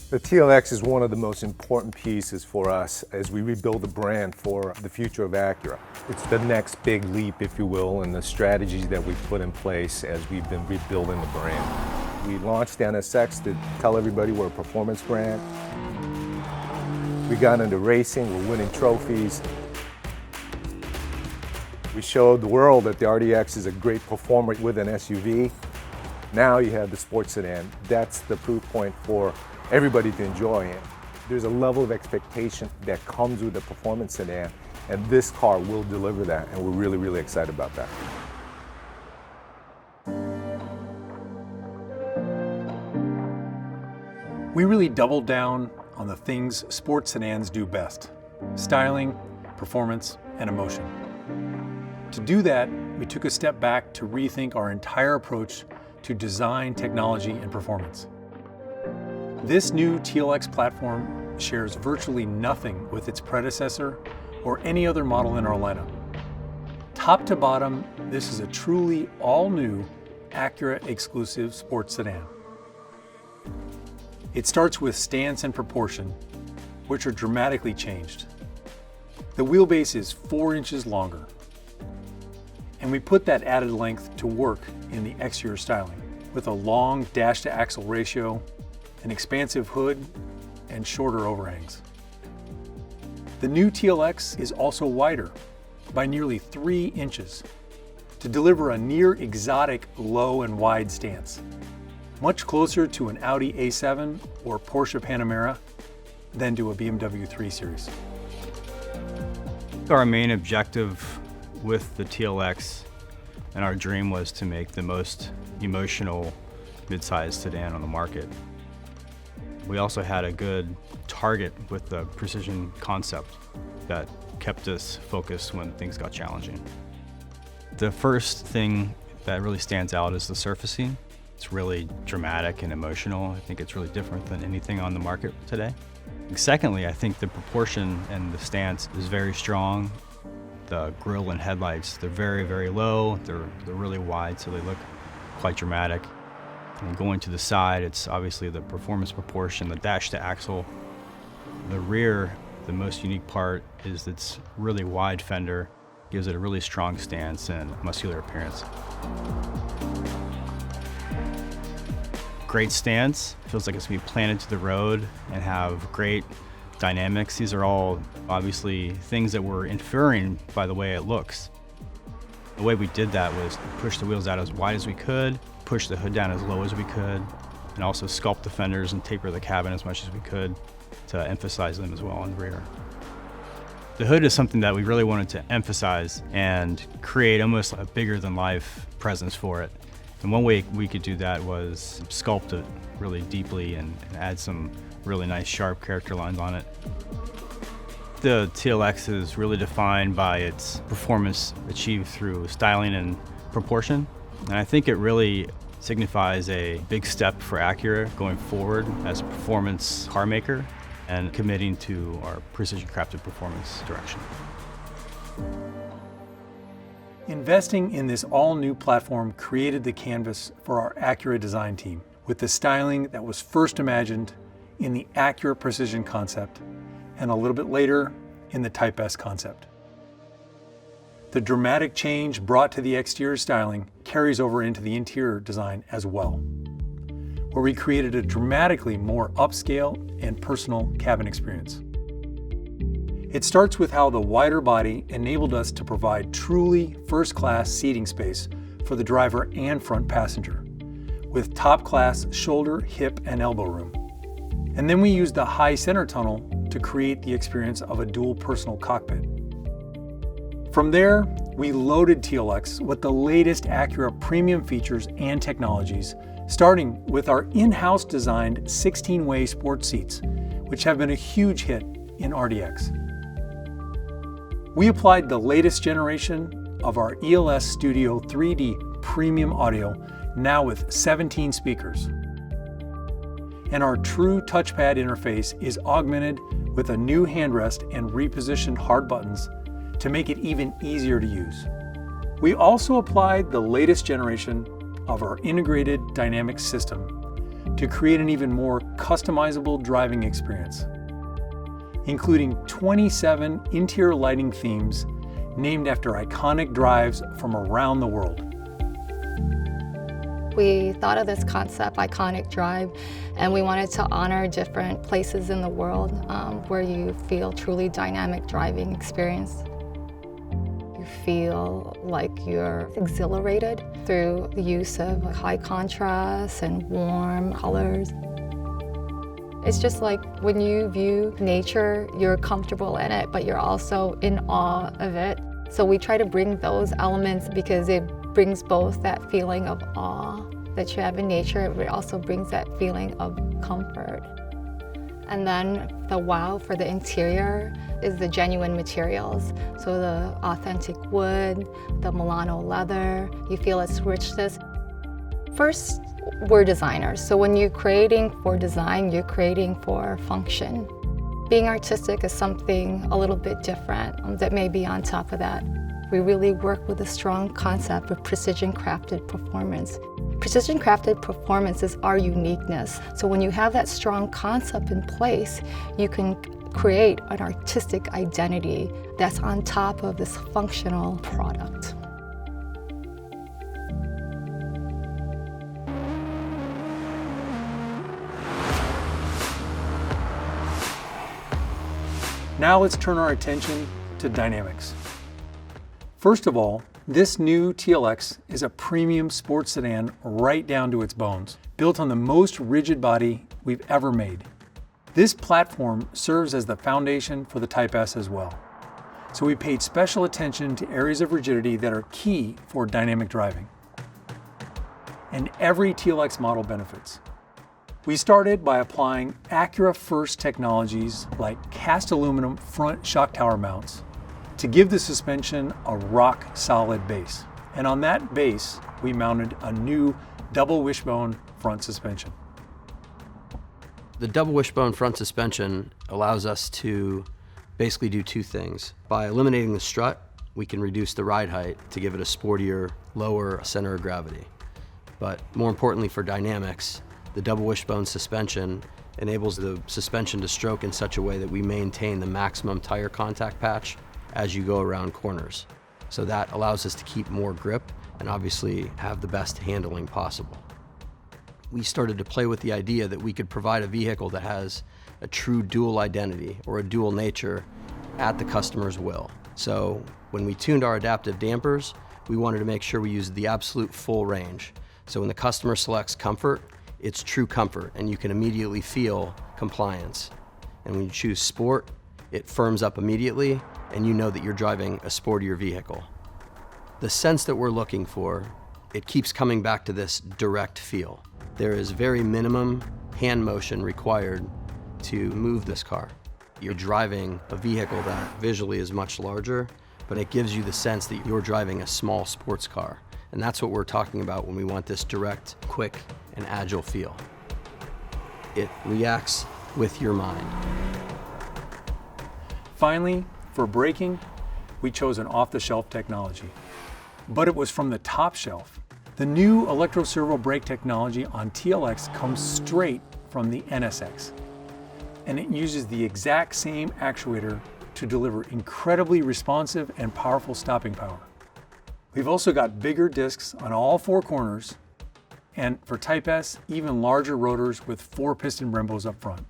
The TLX is one of the most important pieces for us as we rebuild the brand for the future of Acura. It's the next big leap, if you will, in the strategies that we've put in place as we've been rebuilding the brand. We launched NSX to tell everybody we're a performance brand. We got into racing, we're winning trophies. We showed the world that the RDX is a great performer with an SUV. Now you have the sports sedan. That's the proof point for everybody to enjoy it. There's a level of expectation that comes with the performance sedan, and this car will deliver that, and we're really, really excited about that. We really doubled down on the things sports sedans do best: styling, performance, and emotion. To do that, we took a step back to rethink our entire approach to design, technology, and performance. This new TLX platform shares virtually nothing with its predecessor or any other model in our lineup. Top to bottom, this is a truly all-new Acura exclusive sports sedan. It starts with stance and proportion, which are dramatically changed. The wheelbase is 4 inches longer, and we put that added length to work in the exterior styling with a long dash-to-axle ratio, an expansive hood, and shorter overhangs. The new TLX is also wider by nearly 3 inches to deliver a near exotic low and wide stance, much closer to an Audi A7 or Porsche Panamera than to a BMW 3 Series. Our main objective with the TLX and our dream was to make the most emotional midsize sedan on the market. We also had a good target with the precision concept that kept us focused when things got challenging. The first thing that really stands out is the surfacing. It's really dramatic and emotional. I think it's really different than anything on the market today. Secondly, I think the proportion and the stance is very strong. The grille and headlights, they're very, very low. They're really wide, so they look quite dramatic. And going to the side, it's obviously the performance proportion, the dash to axle. The rear, the most unique part is its really wide fender, gives it a really strong stance and muscular appearance. Great stance, feels like it's gonna be planted to the road and have great dynamics. These are all obviously things that we're inferring by the way it looks. The way we did that was push the wheels out as wide as we could, push the hood down as low as we could, and also sculpt the fenders and taper the cabin as much as we could to emphasize them as well on the rear. The hood is something that we really wanted to emphasize and create almost a bigger than life presence for it. And one way we could do that was sculpt it really deeply and add some really nice sharp character lines on it. The TLX is really defined by its performance achieved through styling and proportion. And I think it really signifies a big step for Acura going forward as a performance car maker and committing to our precision crafted performance direction. Investing in this all-new platform created the canvas for our Acura design team with the styling that was first imagined in the Acura Precision concept and a little bit later in the Type S concept. The dramatic change brought to the exterior styling carries over into the interior design as well, where we created a dramatically more upscale and personal cabin experience. It starts with how the wider body enabled us to provide truly first-class seating space for the driver and front passenger, with top-class shoulder, hip, and elbow room. And then we used the high center tunnel to create the experience of a dual personal cockpit. From there, we loaded TLX with the latest Acura premium features and technologies, starting with our in-house designed 16-way sports seats, which have been a huge hit in RDX. We applied the latest generation of our ELS Studio 3D premium audio, now with 17 speakers. And our true touchpad interface is augmented with a new handrest and repositioned hard buttons to make it even easier to use. We also applied the latest generation of our integrated dynamic system to create an even more customizable driving experience, including 27 interior lighting themes named after iconic drives from around the world. We thought of this concept, Iconic Drive, and we wanted to honor different places in the world where you feel truly dynamic driving experience. You feel like you're exhilarated through the use of high contrast and warm colors. It's just like when you view nature, you're comfortable in it, but you're also in awe of it. So we try to bring those elements because it brings both that feeling of awe that you have in nature, but it also brings that feeling of comfort. And then the wow for the interior is the genuine materials. So the authentic wood, the Milano leather, you feel its richness. First, we're designers. So when you're creating for design, you're creating for function. Being artistic is something a little bit different that may be on top of that. We really work with a strong concept of precision crafted performance. Precision crafted performance is our uniqueness. So when you have that strong concept in place, you can create an artistic identity that's on top of this functional product. Now let's turn our attention to dynamics. First of all, this new TLX is a premium sports sedan right down to its bones, built on the most rigid body we've ever made. This platform serves as the foundation for the Type S as well. So we paid special attention to areas of rigidity that are key for dynamic driving. And every TLX model benefits. We started by applying Acura first technologies like cast aluminum front shock tower mounts to give the suspension a rock-solid base. And on that base, we mounted a new double wishbone front suspension. The double wishbone front suspension allows us to basically do two things. By eliminating the strut, we can reduce the ride height to give it a sportier, lower center of gravity. But more importantly for dynamics, the double wishbone suspension enables the suspension to stroke in such a way that we maintain the maximum tire contact patch as you go around corners. So that allows us to keep more grip and obviously have the best handling possible. We started to play with the idea that we could provide a vehicle that has a true dual identity or a dual nature at the customer's will. So when we tuned our adaptive dampers, we wanted to make sure we used the absolute full range. So when the customer selects comfort, it's true comfort and you can immediately feel compliance. And when you choose sport, it firms up immediately and you know that you're driving a sportier vehicle. The sense that we're looking for, it keeps coming back to this direct feel. There is very minimum hand motion required to move this car. You're driving a vehicle that visually is much larger, but it gives you the sense that you're driving a small sports car. And that's what we're talking about when we want this direct, quick, and agile feel. It reacts with your mind. Finally, for braking, we chose an off-the-shelf technology. But it was from the top shelf. The new electro-servo brake technology on TLX comes straight from the NSX. And it uses the exact same actuator to deliver incredibly responsive and powerful stopping power. We've also got bigger discs on all four corners, and for Type S, even larger rotors with 4 piston Brembos up front.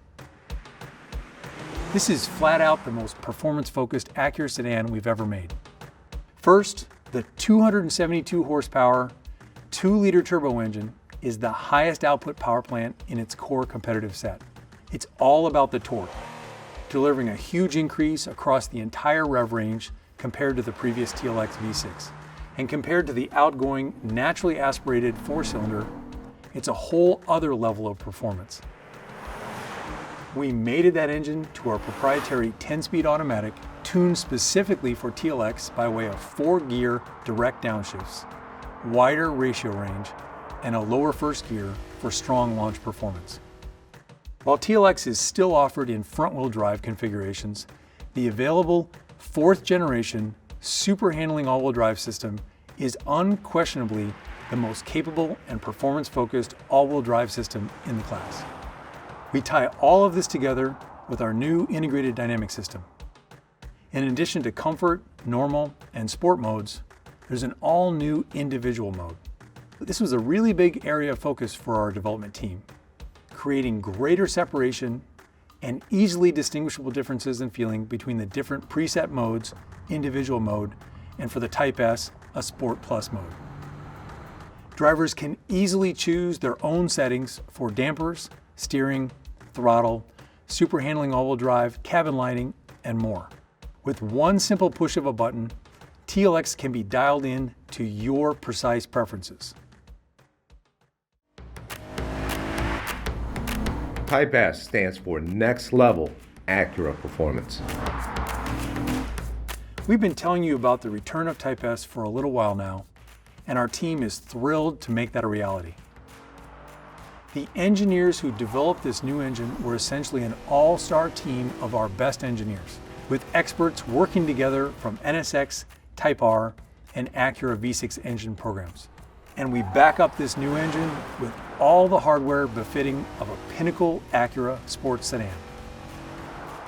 This is flat out the most performance-focused Acura sedan we've ever made. First, the 272 horsepower, 2-liter turbo engine is the highest output power plant in its core competitive set. It's all about the torque, delivering a huge increase across the entire rev range compared to the previous TLX V6. And compared to the outgoing, naturally aspirated 4-cylinder, it's a whole other level of performance. We mated that engine to our proprietary 10-speed automatic, tuned specifically for TLX by way of 4-gear direct downshifts, wider ratio range, and a lower first gear for strong launch performance. While TLX is still offered in front-wheel drive configurations, the available 4th generation super handling all-wheel drive system is unquestionably the most capable and performance-focused all-wheel drive system in the class. We tie all of this together with our new integrated dynamic system. In addition to comfort, normal, and sport modes, there's an all-new individual mode. This was a really big area of focus for our development team, creating greater separation and easily distinguishable differences in feeling between the different preset modes, individual mode, and for the Type S, a Sport Plus mode. Drivers can easily choose their own settings for dampers, steering, throttle, super handling all-wheel drive, cabin lighting, and more. With one simple push of a button, TLX can be dialed in to your precise preferences. Type S stands for Next Level Acura Performance. We've been telling you about the return of Type S for a little while now, and our team is thrilled to make that a reality. The engineers who developed this new engine were essentially an all-star team of our best engineers, with experts working together from NSX, Type R, and Acura V6 engine programs. And we back up this new engine with all the hardware befitting of a pinnacle Acura sports sedan.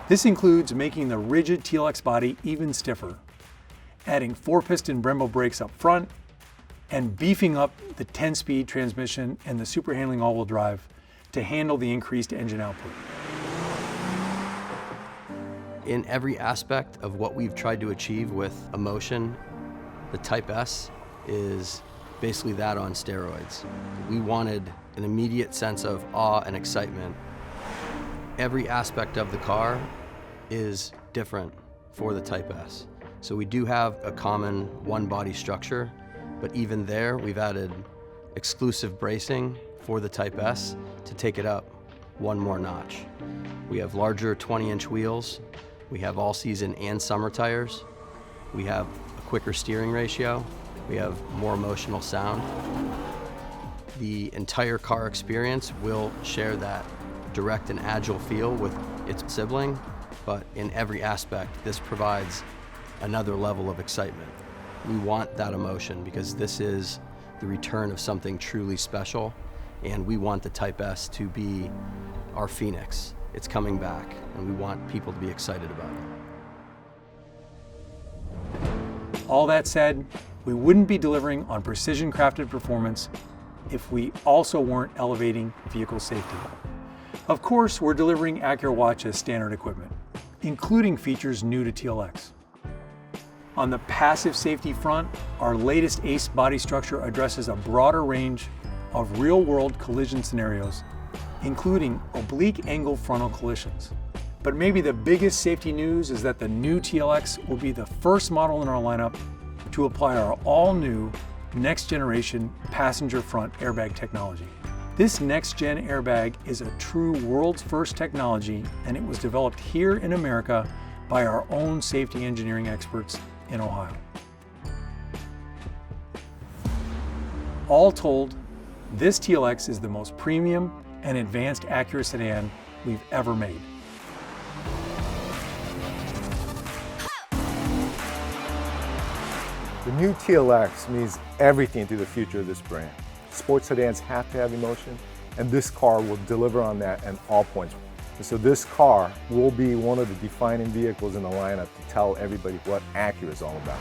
This includes making the rigid TLX body even stiffer, adding 4-piston Brembo brakes up front, and beefing up the 10-speed transmission and the super handling all-wheel drive to handle the increased engine output. In every aspect of what we've tried to achieve with Emotion, the Type S is basically that on steroids. We wanted an immediate sense of awe and excitement. Every aspect of the car is different for the Type S. So we do have a common one body structure, but even there we've added exclusive bracing for the Type S to take it up one more notch. We have larger 20-inch wheels. We have all-season and summer tires. We have a quicker steering ratio. We have more emotional sound. The entire car experience will share that direct and agile feel with its sibling, but in every aspect, this provides another level of excitement. We want that emotion because this is the return of something truly special, and we want the Type S to be our phoenix. It's coming back, and we want people to be excited about it. All that said, we wouldn't be delivering on precision-crafted performance if we also weren't elevating vehicle safety. Of course, we're delivering Acura Watch as standard equipment, including features new to TLX. On the passive safety front, our latest ACE body structure addresses a broader range of real-world collision scenarios, including oblique angle frontal collisions. But maybe the biggest safety news is that the new TLX will be the first model in our lineup to apply our all-new next-generation passenger front airbag technology. This next-gen airbag is a true world's first technology, and it was developed here in America by our own safety engineering experts in Ohio. All told, this TLX is the most premium and advanced Acura sedan we've ever made. The new TLX means everything to the future of this brand. Sports sedans have to have emotion, and this car will deliver on that at all points. And so this car will be one of the defining vehicles in the lineup to tell everybody what Acura is all about.